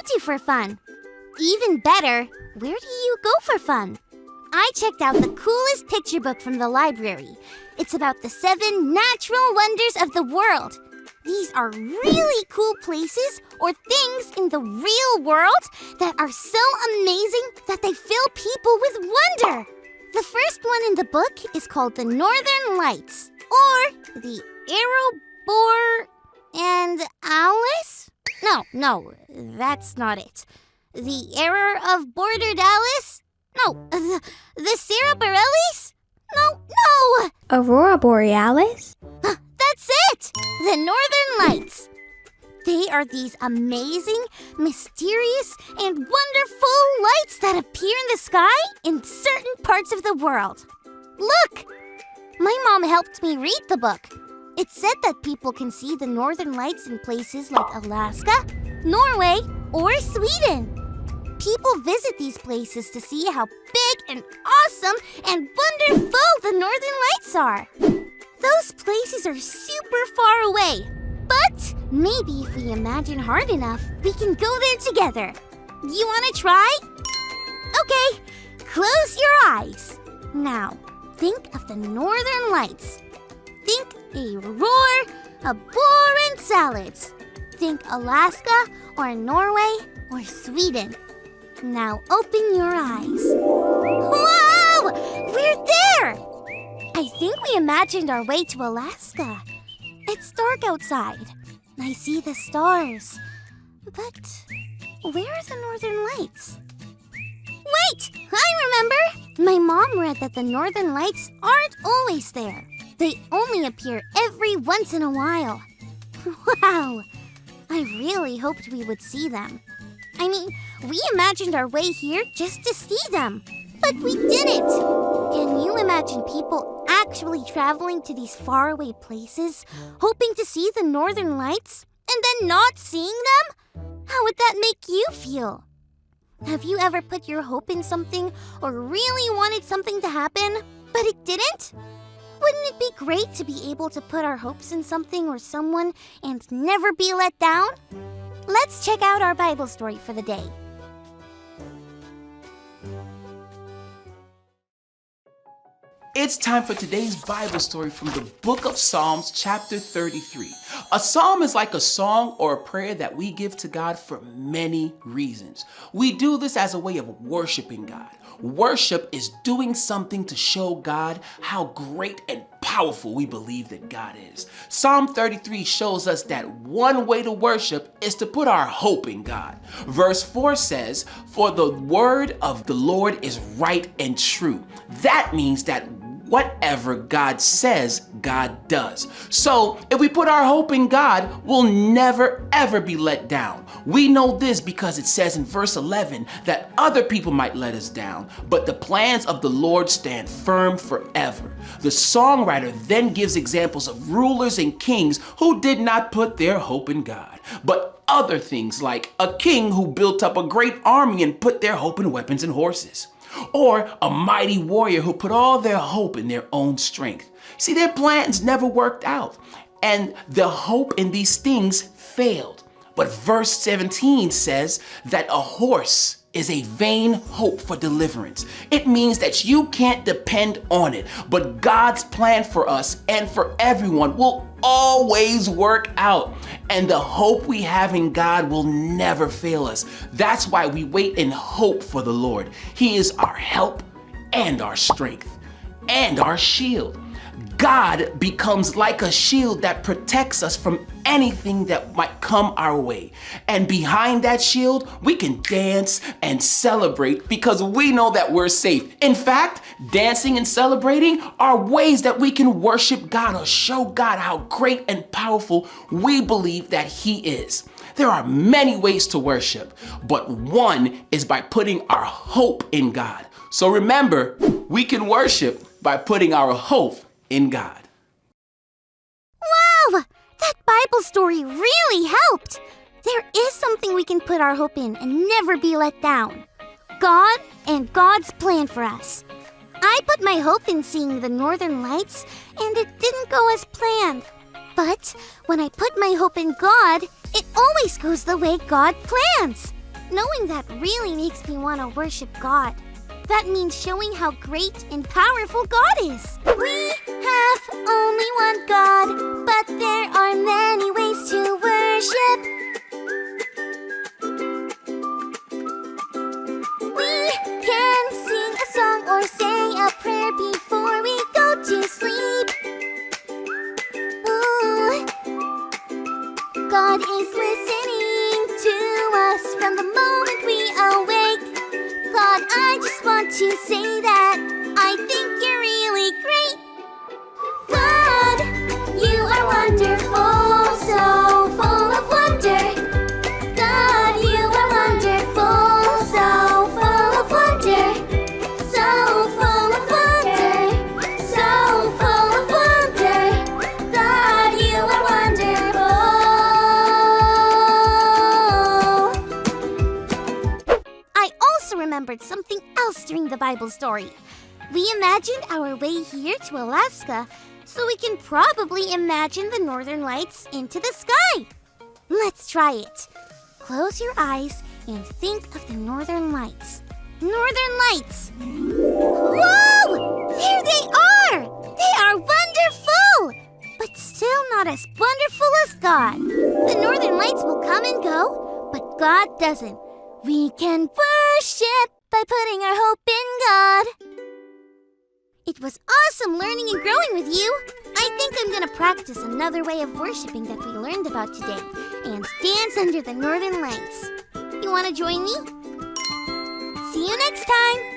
to for fun? Even better, where do you go for fun? I checked out the coolest picture book from the library. It's about the 7 natural wonders of the world. These are really cool places or things in the real world that are so amazing that they fill people with wonder. The first one in the book is called the Northern Lights, or the Aurora and Alice? No, that's not it. The Error of Bordered Alice? No, the Sarah Bareilles? No. Aurora Borealis? That's it! The Northern Lights. They are these amazing, mysterious, and wonderful lights that appear in the sky in certain parts of the world. Look! My mom helped me read the book. It said that people can see the Northern Lights in places like Alaska, Norway, or Sweden. People visit these places to see how big and awesome and wonderful the Northern Lights are. Those places are super far away, but maybe if we imagine hard enough, we can go there together. You want to try? Okay, close your eyes. Now, think of the Northern Lights. Think a roar, a boar, and salads. Think Alaska or Norway or Sweden. Now open your eyes. Wow! We're there! I think we imagined our way to Alaska. It's dark outside. I see the stars. But where are the Northern Lights? Wait! I remember! My mom read that the Northern Lights aren't always there. They only appear every once in a while. Wow! I really hoped we would see them. I mean, we imagined our way here just to see them. But we didn't! Can you imagine people actually traveling to these faraway places, hoping to see the Northern Lights, and then not seeing them? How would that make you feel? Have you ever put your hope in something or really wanted something to happen, but it didn't? Wouldn't it be great to be able to put our hopes in something or someone and never be let down? Let's check out our Bible story for the day. It's time for today's Bible story from the book of Psalms, chapter 33. A psalm is like a song or a prayer that we give to God for many reasons. We do this as a way of worshiping God. Worship is doing something to show God how great and powerful we believe that God is. Psalm 33 shows us that one way to worship is to put our hope in God. Verse 4 says, "For the word of the Lord is right and true." That means that whatever God says, God does. So if we put our hope in God, we'll never ever be let down. We know this because it says in verse 11 that other people might let us down, but the plans of the Lord stand firm forever. The songwriter then gives examples of rulers and kings who did not put their hope in God, but other things like a king who built up a great army and put their hope in weapons and horses. Or a mighty warrior who put all their hope in their own strength. See, their plans never worked out, and the hope in these things failed. But verse 17 says that a horse is a vain hope for deliverance. It means that you can't depend on it, but God's plan for us and for everyone will always work out. And the hope we have in God will never fail us. That's why we wait in hope for the Lord. He is our help and our strength and our shield. God becomes like a shield that protects us from anything that might come our way. And behind that shield, we can dance and celebrate because we know that we're safe. In fact, dancing and celebrating are ways that we can worship God or show God how great and powerful we believe that He is. There are many ways to worship, but one is by putting our hope in God. So remember, we can worship by putting our hope in God. Wow! That Bible story really helped! There is something we can put our hope in and never be let down. God and God's plan for us. I put my hope in seeing the Northern Lights, and it didn't go as planned. But when I put my hope in God, it always goes the way God plans. Knowing that really makes me want to worship God. That means showing how great and powerful God is. We have only one God, but there are many ways to worship. We can sing a song or say a prayer before we go to sleep. Ooh. God is listening to us from the moment we awake. God, I just want to say that I think you're really great. God, you are wonderful, so full of wonder. God, you are wonderful, so full of wonder. So full of wonder, so full of wonder. God, you are wonderful. I also remembered something else during the Bible story. We imagined our way here to Alaska, so we can probably imagine the northern lights into the sky. Let's try it. Close your eyes and think of the northern lights. Northern lights. Whoa! There they are! They are wonderful! But still not as wonderful as God. The northern lights will come and go, but God doesn't. We can worship by putting our hope in God. It was awesome learning and growing with you. I think I'm going to practice another way of worshiping that we learned about today and dance under the northern lights. You want to join me? See you next time.